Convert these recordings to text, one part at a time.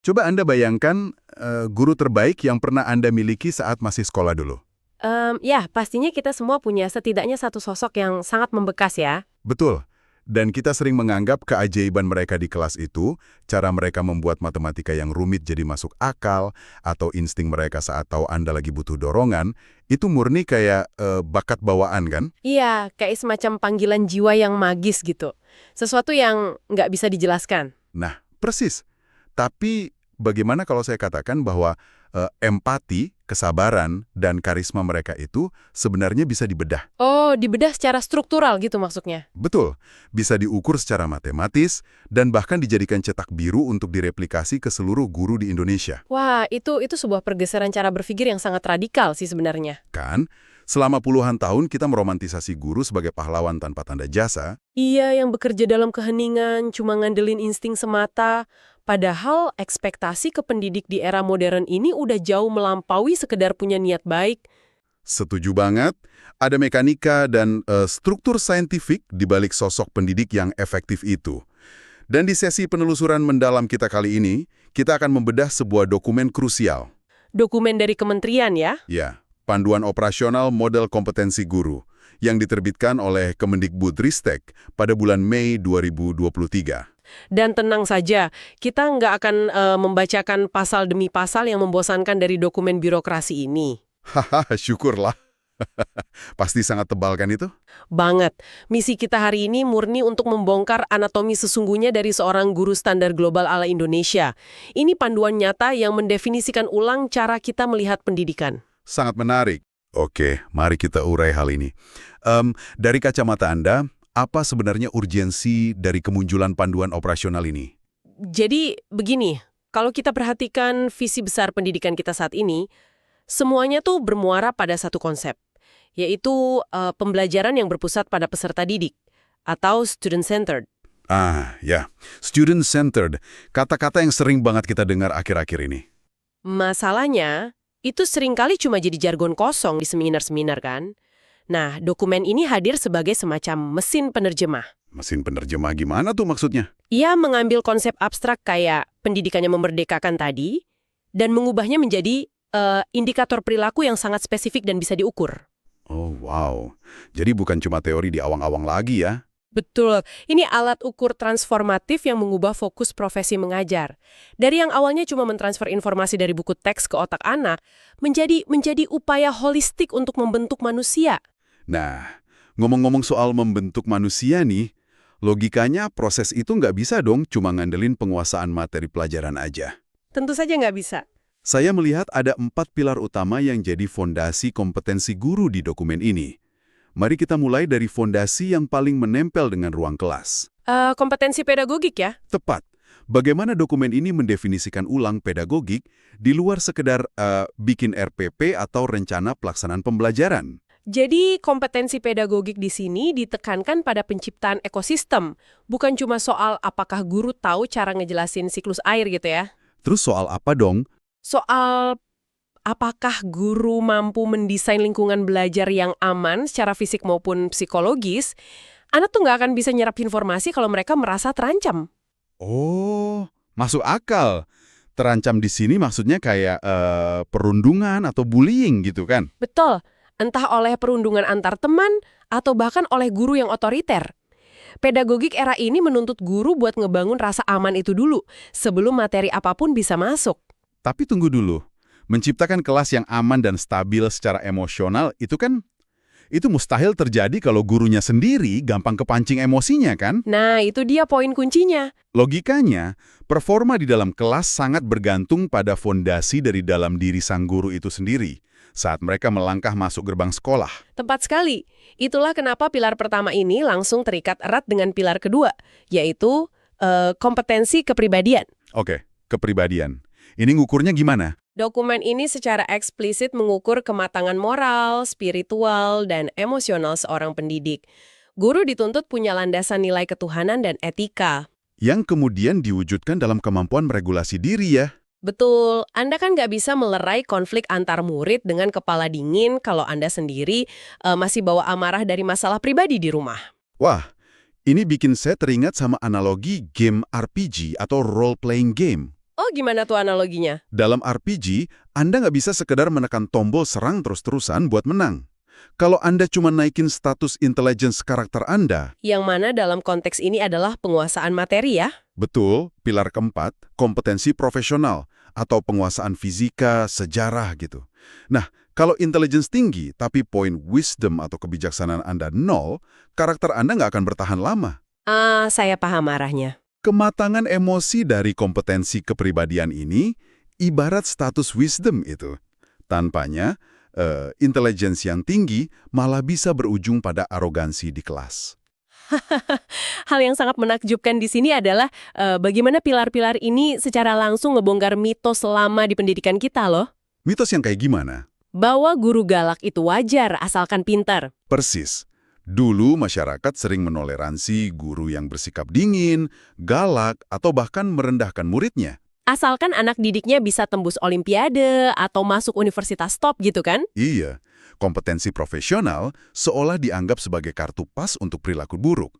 Coba Anda bayangkan guru terbaik yang pernah Anda miliki saat masih sekolah dulu. Ya, pastinya kita semua punya setidaknya satu sosok yang sangat membekas ya. Betul. Dan kita sering menganggap keajaiban mereka di kelas itu, cara mereka membuat matematika yang rumit jadi masuk akal, atau insting mereka saat tahu Anda lagi butuh dorongan, itu murni kayak bakat bawaan kan? Iya, kayak semacam panggilan jiwa yang magis gitu. Sesuatu yang nggak bisa dijelaskan. Nah, persis. Tapi bagaimana kalau saya katakan bahwa empati, kesabaran, dan karisma mereka itu sebenarnya bisa dibedah? Oh, dibedah secara struktural gitu maksudnya. Betul, bisa diukur secara matematis dan bahkan dijadikan cetak biru untuk direplikasi ke seluruh guru di Indonesia. Wah, itu sebuah pergeseran cara berpikir yang sangat radikal sih sebenarnya. Kan, selama puluhan tahun kita meromantisasi guru sebagai pahlawan tanpa tanda jasa. Iya, yang bekerja dalam keheningan, cuma ngandelin insting semata. Padahal ekspektasi ke pendidik di era modern ini udah jauh melampaui sekedar punya niat baik. Setuju banget, ada mekanika dan struktur saintifik di balik sosok pendidik yang efektif itu. Dan di sesi penelusuran mendalam kita kali ini, kita akan membedah sebuah dokumen krusial. Dokumen dari kementerian ya. Ya, Panduan Operasional Model Kompetensi Guru, yang diterbitkan oleh Kemendikbudristek pada bulan Mei 2023. Dan tenang saja, kita nggak akan membacakan pasal demi pasal yang membosankan dari dokumen birokrasi ini. Hahaha, syukurlah. Pasti sangat tebal kan itu? Banget. Misi kita hari ini murni untuk membongkar anatomi sesungguhnya dari seorang guru standar global ala Indonesia. Ini panduan nyata yang mendefinisikan ulang cara kita melihat pendidikan. Sangat menarik. Oke, mari kita urai hal ini. Dari kacamata Anda, apa sebenarnya urgensi dari kemunculan panduan operasional ini? Jadi begini, kalau kita perhatikan visi besar pendidikan kita saat ini, semuanya tuh bermuara pada satu konsep, yaitu pembelajaran yang berpusat pada peserta didik, atau student-centered. Ah, ya. Student-centered. Kata-kata yang sering banget kita dengar akhir-akhir ini. Masalahnya, itu seringkali cuma jadi jargon kosong di seminar-seminar kan? Nah, dokumen ini hadir sebagai semacam mesin penerjemah. Mesin penerjemah gimana tuh maksudnya? Ia mengambil konsep abstrak kayak pendidikannya memerdekakan tadi, dan mengubahnya menjadi indikator perilaku yang sangat spesifik dan bisa diukur. Oh, wow. Jadi bukan cuma teori di awang-awang lagi ya? Betul, ini alat ukur transformatif yang mengubah fokus profesi mengajar. Dari yang awalnya cuma mentransfer informasi dari buku teks ke otak anak, menjadi upaya holistik untuk membentuk manusia. Nah, ngomong-ngomong soal membentuk manusia nih, logikanya proses itu nggak bisa dong cuma ngandelin penguasaan materi pelajaran aja. Tentu saja nggak bisa. Saya melihat ada 4 pilar utama yang jadi fondasi kompetensi guru di dokumen ini. Mari kita mulai dari fondasi yang paling menempel dengan ruang kelas. Kompetensi pedagogik ya? Tepat. Bagaimana dokumen ini mendefinisikan ulang pedagogik di luar sekedar bikin RPP atau rencana pelaksanaan pembelajaran? Jadi kompetensi pedagogik di sini ditekankan pada penciptaan ekosistem, bukan cuma soal apakah guru tahu cara ngejelasin siklus air gitu ya. Terus soal apa dong? Soal apakah guru mampu mendesain lingkungan belajar yang aman secara fisik maupun psikologis, anak tuh nggak akan bisa nyerap informasi kalau mereka merasa terancam. Oh, masuk akal. Terancam di sini maksudnya kayak perundungan atau bullying gitu kan? Betul, entah oleh perundungan antar teman atau bahkan oleh guru yang otoriter. Pedagogik era ini menuntut guru buat ngebangun rasa aman itu dulu, sebelum materi apapun bisa masuk. Tapi tunggu dulu. Menciptakan kelas yang aman dan stabil secara emosional itu mustahil terjadi kalau gurunya sendiri gampang kepancing emosinya kan? Nah, itu dia poin kuncinya. Logikanya, performa di dalam kelas sangat bergantung pada fondasi dari dalam diri sang guru itu sendiri saat mereka melangkah masuk gerbang sekolah. Tepat sekali. Itulah kenapa pilar pertama ini langsung terikat erat dengan pilar kedua, yaitu kompetensi kepribadian. Oke, kepribadian. Ini ngukurnya gimana? Dokumen ini secara eksplisit mengukur kematangan moral, spiritual, dan emosional seorang pendidik. Guru dituntut punya landasan nilai ketuhanan dan etika. Yang kemudian diwujudkan dalam kemampuan meregulasi diri ya. Betul, Anda kan nggak bisa melerai konflik antar murid dengan kepala dingin kalau Anda sendiri masih bawa amarah dari masalah pribadi di rumah. Wah, ini bikin saya teringat sama analogi game RPG atau role-playing game. Oh, gimana tuh analoginya? Dalam RPG, Anda nggak bisa sekedar menekan tombol serang terus-terusan buat menang. Kalau Anda cuma naikin status intelligence karakter Anda, Yang mana dalam konteks ini adalah penguasaan materi ya? betul, pilar keempat, kompetensi profesional, atau penguasaan fisika, sejarah gitu. Nah, kalau intelligence tinggi, tapi poin wisdom atau kebijaksanaan Anda nol, karakter Anda nggak akan bertahan lama. Ah, saya paham arahnya. Kematangan emosi dari kompetensi kepribadian ini ibarat status wisdom itu. Tanpanya, intelligence yang tinggi malah bisa berujung pada arogansi di kelas. Hal yang sangat menakjubkan di sini adalah bagaimana pilar-pilar ini secara langsung ngebongkar mitos selama di pendidikan kita loh. Mitos yang kayak gimana? Bahwa guru galak itu wajar asalkan pintar. Persis. Dulu masyarakat sering menoleransi guru yang bersikap dingin, galak, atau bahkan merendahkan muridnya. Asalkan anak didiknya bisa tembus olimpiade atau masuk universitas top gitu kan? Iya, kompetensi profesional seolah dianggap sebagai kartu pas untuk perilaku buruk.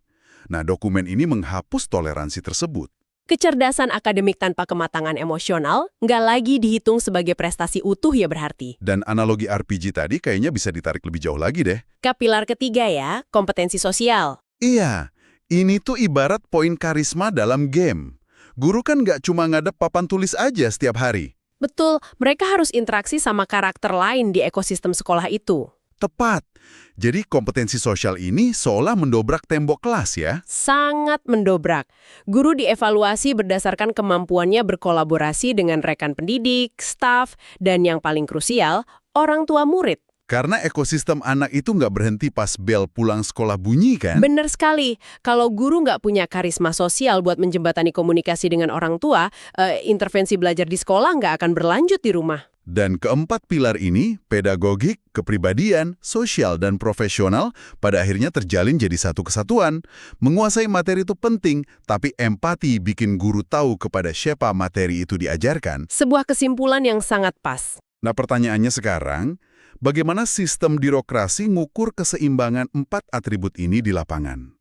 Nah, dokumen ini menghapus toleransi tersebut. Kecerdasan akademik tanpa kematangan emosional nggak lagi dihitung sebagai prestasi utuh ya berarti. Dan analogi RPG tadi kayaknya bisa ditarik lebih jauh lagi deh. Ke pilar ketiga ya, kompetensi sosial. Iya, ini tuh ibarat poin karisma dalam game. Guru kan nggak cuma ngadep papan tulis aja setiap hari. Betul, mereka harus interaksi sama karakter lain di ekosistem sekolah itu. Tepat. Jadi kompetensi sosial ini seolah mendobrak tembok kelas ya. Sangat mendobrak. Guru dievaluasi berdasarkan kemampuannya berkolaborasi dengan rekan pendidik, staf, dan yang paling krusial, orang tua murid. Karena ekosistem anak itu nggak berhenti pas bel pulang sekolah bunyi kan? Bener sekali. Kalau guru nggak punya karisma sosial buat menjembatani komunikasi dengan orang tua, intervensi belajar di sekolah nggak akan berlanjut di rumah. Dan keempat pilar ini, pedagogik, kepribadian, sosial, dan profesional, pada akhirnya terjalin jadi satu kesatuan. Menguasai materi itu penting, tapi empati bikin guru tahu kepada siapa materi itu diajarkan. Sebuah kesimpulan yang sangat pas. Nah, pertanyaannya sekarang, bagaimana sistem birokrasi ngukur keseimbangan 4 atribut ini di lapangan?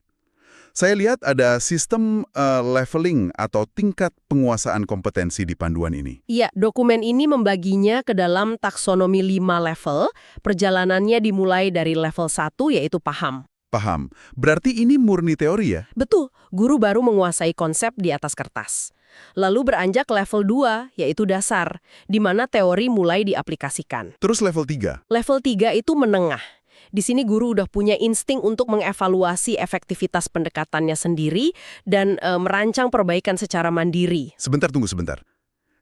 Saya lihat ada sistem leveling atau tingkat penguasaan kompetensi di panduan ini. Iya, dokumen ini membaginya ke dalam taksonomi 5 level. Perjalanannya dimulai dari level 1 yaitu paham. Paham. Berarti ini murni teori ya? Betul, guru baru menguasai konsep di atas kertas. Lalu beranjak level 2 yaitu dasar, di mana teori mulai diaplikasikan. Terus level 3? Level 3 itu menengah. Di sini guru udah punya insting untuk mengevaluasi efektivitas pendekatannya sendiri dan merancang perbaikan secara mandiri. Sebentar, tunggu sebentar.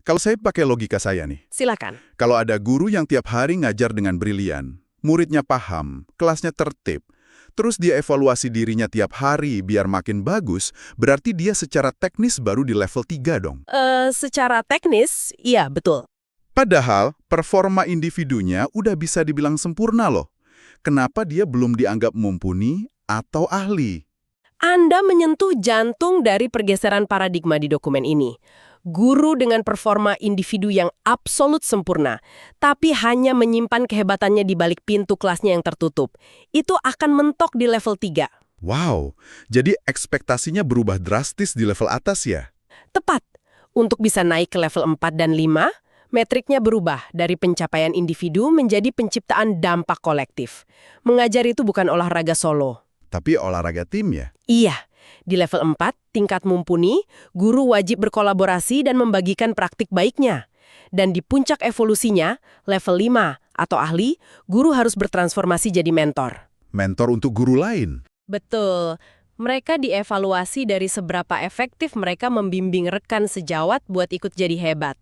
Kalau saya pakai logika saya nih, Silakan. kalau ada guru yang tiap hari ngajar dengan brilian, muridnya paham, kelasnya tertib, terus dia evaluasi dirinya tiap hari biar makin bagus, berarti dia secara teknis baru di level 3 dong. Secara teknis, iya betul. Padahal performa individunya udah bisa dibilang sempurna loh. Kenapa dia belum dianggap mumpuni atau ahli? Anda menyentuh jantung dari pergeseran paradigma di dokumen ini. Guru dengan performa individu yang absolut sempurna, tapi hanya menyimpan kehebatannya di balik pintu kelasnya yang tertutup. Itu akan mentok di level 3. Wow, jadi ekspektasinya berubah drastis di level atas ya? Tepat. Untuk bisa naik ke level 4 dan 5, metriknya berubah dari pencapaian individu menjadi penciptaan dampak kolektif. Mengajar itu bukan olahraga solo. Tapi olahraga tim ya? Iya, di level 4, tingkat mumpuni, guru wajib berkolaborasi dan membagikan praktik baiknya. Dan di puncak evolusinya, level 5 atau ahli, guru harus bertransformasi jadi mentor. Mentor untuk guru lain? Betul. Mereka dievaluasi dari seberapa efektif mereka membimbing rekan sejawat buat ikut jadi hebat.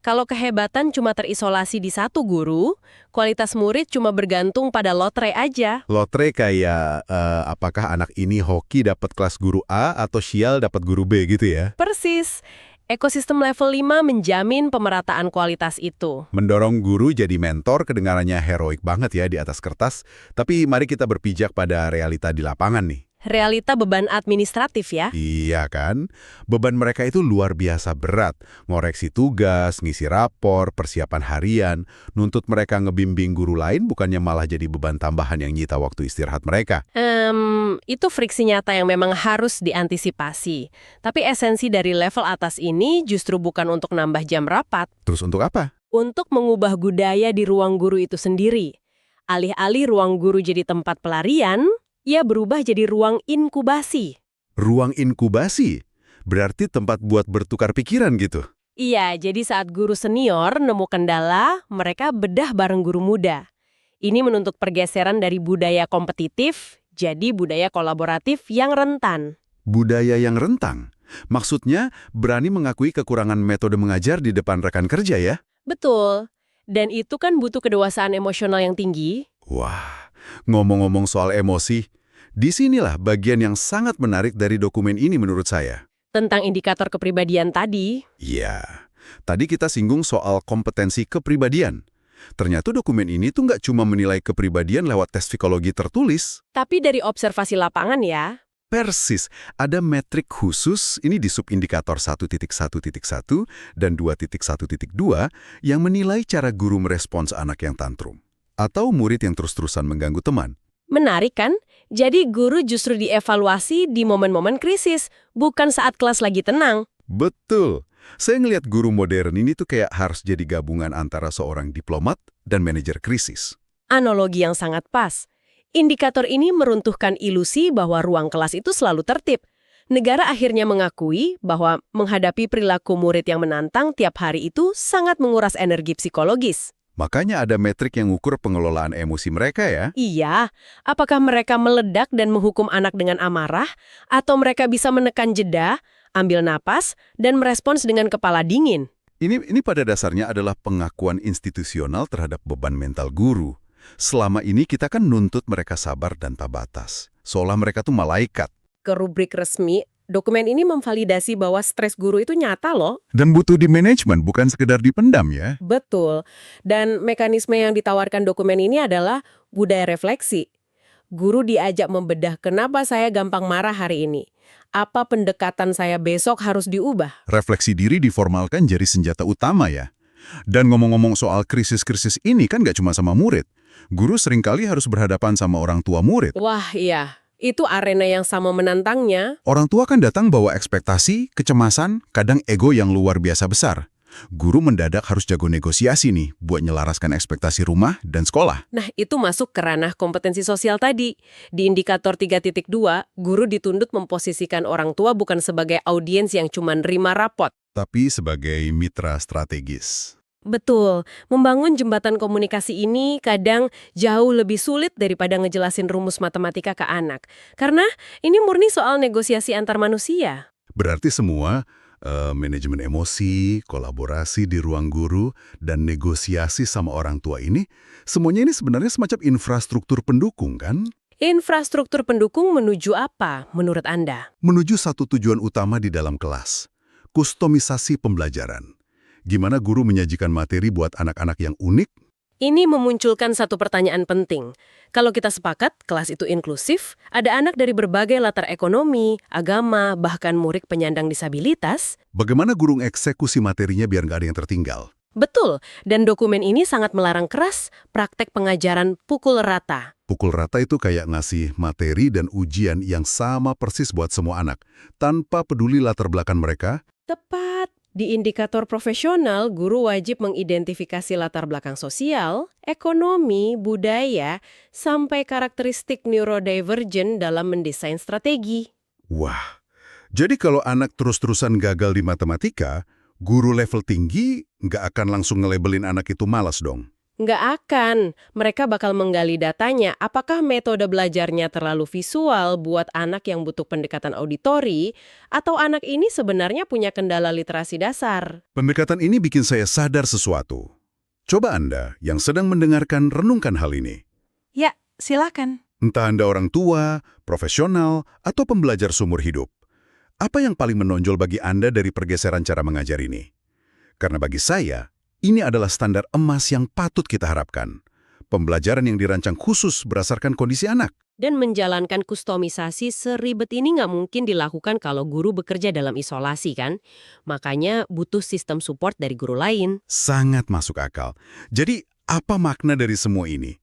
Kalau kehebatan cuma terisolasi di satu guru, kualitas murid cuma bergantung pada lotre aja. Lotre kayak apakah anak ini hoki dapat kelas guru A atau sial dapat guru B gitu ya? Persis. Ekosistem level 5 menjamin pemerataan kualitas itu. Mendorong guru jadi mentor kedengarannya heroik banget ya di atas kertas, tapi mari kita berpijak pada realita di lapangan nih. Realita beban administratif ya. Iya kan? Beban mereka itu luar biasa berat. Ngoreksi tugas, ngisi rapor, persiapan harian, nuntut mereka ngebimbing guru lain bukannya malah jadi beban tambahan yang nyita waktu istirahat mereka. Itu friksi nyata yang memang harus diantisipasi. Tapi esensi dari level atas ini justru bukan untuk nambah jam rapat, Terus untuk apa? untuk mengubah budaya di ruang guru itu sendiri. Alih-alih ruang guru jadi tempat pelarian, ia berubah jadi ruang inkubasi. Ruang inkubasi? Berarti tempat buat bertukar pikiran gitu? Iya, jadi saat guru senior nemu kendala, mereka bedah bareng guru muda. Ini menuntut pergeseran dari budaya kompetitif, jadi budaya kolaboratif yang rentan. Budaya yang rentang? Maksudnya berani mengakui kekurangan metode mengajar di depan rekan kerja ya? Betul. Dan itu kan butuh kedewasaan emosional yang tinggi. Wah, ngomong-ngomong soal emosi, disinilah bagian yang sangat menarik dari dokumen ini menurut saya. Tentang indikator kepribadian tadi, Iya, tadi kita singgung soal kompetensi kepribadian. Ternyata dokumen ini tuh nggak cuma menilai kepribadian lewat tes psikologi tertulis. tapi dari observasi lapangan ya. Persis, ada metrik khusus, ini di subindikator 1.1.1 dan 2.1.2 yang menilai cara guru merespons anak yang tantrum. Atau murid yang terus-terusan mengganggu teman. Menarik kan? Jadi guru justru dievaluasi di momen-momen krisis, bukan saat kelas lagi tenang. Betul. Saya ngelihat guru modern ini tuh kayak harus jadi gabungan antara seorang diplomat dan manajer krisis. Analogi yang sangat pas. Indikator ini meruntuhkan ilusi bahwa ruang kelas itu selalu tertib. Negara akhirnya mengakui bahwa menghadapi perilaku murid yang menantang tiap hari itu sangat menguras energi psikologis. Makanya ada metrik yang ukur pengelolaan emosi mereka ya. Iya, apakah mereka meledak dan menghukum anak dengan amarah, atau mereka bisa menekan jeda, ambil napas, dan merespons dengan kepala dingin? Ini pada dasarnya adalah pengakuan institusional terhadap beban mental guru. Selama ini kita kan nuntut mereka sabar dan tak batas. Seolah mereka tuh malaikat. Ke rubrik resmi, dokumen ini memvalidasi bahwa stres guru itu nyata loh. Dan butuh di manajemen, bukan sekedar dipendam ya. Betul. Dan mekanisme yang ditawarkan dokumen ini adalah budaya refleksi. Guru diajak membedah kenapa saya gampang marah hari ini. Apa pendekatan saya besok harus diubah? Refleksi diri diformalkan jadi senjata utama ya. Dan ngomong-ngomong soal krisis-krisis ini kan nggak cuma sama murid. Guru seringkali harus berhadapan sama orang tua murid. Wah iya, itu arena yang sama menantangnya. Orang tua kan datang bawa ekspektasi, kecemasan, kadang ego yang luar biasa besar. Guru mendadak harus jago negosiasi nih buat nyelaraskan ekspektasi rumah dan sekolah. Nah, itu masuk ke ranah kompetensi sosial tadi. Di indikator 3.2, guru dituntut memposisikan orang tua bukan sebagai audiens yang cuma nerima rapot. Tapi sebagai mitra strategis. Betul, membangun jembatan komunikasi ini kadang jauh lebih sulit daripada ngejelasin rumus matematika ke anak. Karena ini murni soal negosiasi antar manusia. Berarti semua manajemen emosi, kolaborasi di ruang guru, dan negosiasi sama orang tua ini, semuanya ini sebenarnya semacam infrastruktur pendukung kan? Infrastruktur pendukung menuju apa menurut Anda? Menuju satu tujuan utama di dalam kelas, kustomisasi pembelajaran. Gimana guru menyajikan materi buat anak-anak yang unik? Ini memunculkan satu pertanyaan penting. Kalau kita sepakat kelas itu inklusif, ada anak dari berbagai latar ekonomi, agama, bahkan murid penyandang disabilitas. Bagaimana guru eksekusi materinya biar nggak ada yang tertinggal? Betul, dan dokumen ini sangat melarang keras praktek pengajaran pukul rata. Pukul rata itu kayak ngasih materi dan ujian yang sama persis buat semua anak, tanpa peduli latar belakang mereka. Tepat. Di indikator profesional, guru wajib mengidentifikasi latar belakang sosial, ekonomi, budaya, sampai karakteristik neurodivergent dalam mendesain strategi. Wah, jadi kalau anak terus-terusan gagal di matematika, guru level tinggi nggak akan langsung ngelabelin anak itu malas dong. Nggak akan. Mereka bakal menggali datanya apakah metode belajarnya terlalu visual buat anak yang butuh pendekatan auditori, atau anak ini sebenarnya punya kendala literasi dasar. Pendekatan ini bikin saya sadar sesuatu. Coba Anda yang sedang mendengarkan renungkan hal ini. Ya, silakan. Entah Anda orang tua, profesional, atau pembelajar seumur hidup. Apa yang paling menonjol bagi Anda dari pergeseran cara mengajar ini? Karena bagi saya, ini adalah standar emas yang patut kita harapkan. Pembelajaran yang dirancang khusus berdasarkan kondisi anak. Dan menjalankan kustomisasi seribet ini nggak mungkin dilakukan kalau guru bekerja dalam isolasi kan? Makanya butuh sistem support dari guru lain. Sangat masuk akal. Jadi, apa makna dari semua ini?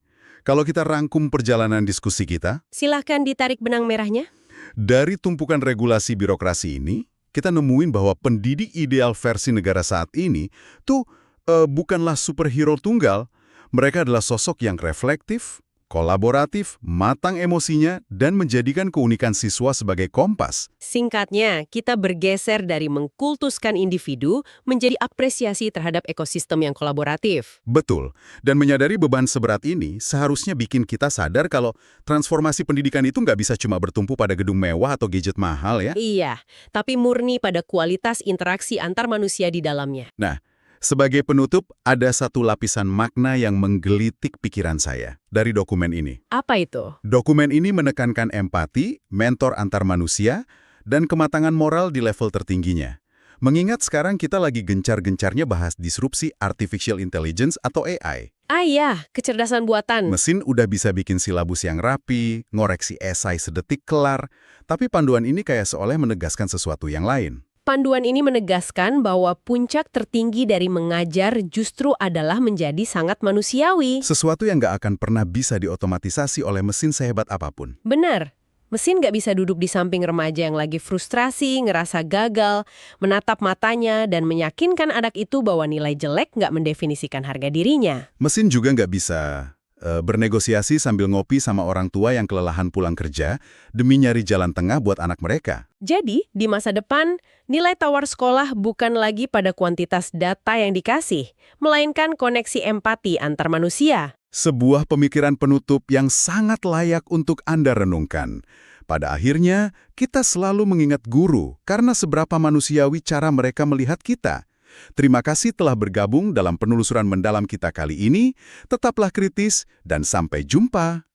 Kalau kita rangkum perjalanan diskusi kita, Silahkan ditarik benang merahnya. dari tumpukan regulasi birokrasi ini, kita nemuin bahwa pendidik ideal versi negara saat ini tuh bukanlah superhero tunggal. Mereka adalah sosok yang reflektif, kolaboratif, matang emosinya, dan menjadikan keunikan siswa sebagai kompas. Singkatnya, kita bergeser dari mengkultuskan individu menjadi apresiasi terhadap ekosistem yang kolaboratif. Betul, dan menyadari beban seberat ini seharusnya bikin kita sadar kalau transformasi pendidikan itu nggak bisa cuma bertumpu pada gedung mewah atau gadget mahal ya. Iya, tapi murni pada kualitas interaksi antar manusia di dalamnya. Nah, sebagai penutup, ada satu lapisan makna yang menggelitik pikiran saya dari dokumen ini. Apa itu? Dokumen ini menekankan empati, mentor antar manusia, dan kematangan moral di level tertingginya. Mengingat sekarang kita lagi gencar-gencarnya bahas disrupsi artificial intelligence atau AI. Ah iya, kecerdasan buatan. Mesin udah bisa bikin silabus yang rapi, ngoreksi esai sedetik kelar, tapi panduan ini kayak seolah menegaskan sesuatu yang lain. Panduan ini menegaskan bahwa puncak tertinggi dari mengajar justru adalah menjadi sangat manusiawi. Sesuatu yang nggak akan pernah bisa diotomatisasi oleh mesin sehebat apapun. Benar. Mesin nggak bisa duduk di samping remaja yang lagi frustrasi, ngerasa gagal, menatap matanya, dan meyakinkan anak itu bahwa nilai jelek nggak mendefinisikan harga dirinya. Mesin juga nggak bisa bernegosiasi sambil ngopi sama orang tua yang kelelahan pulang kerja demi nyari jalan tengah buat anak mereka. Jadi, di masa depan, nilai tawar sekolah bukan lagi pada kuantitas data yang dikasih, melainkan koneksi empati antar manusia. Sebuah pemikiran penutup yang sangat layak untuk Anda renungkan. Pada akhirnya, kita selalu mengingat guru karena seberapa manusiawi cara mereka melihat kita. Terima kasih telah bergabung dalam penelusuran mendalam kita kali ini. Tetaplah kritis dan sampai jumpa.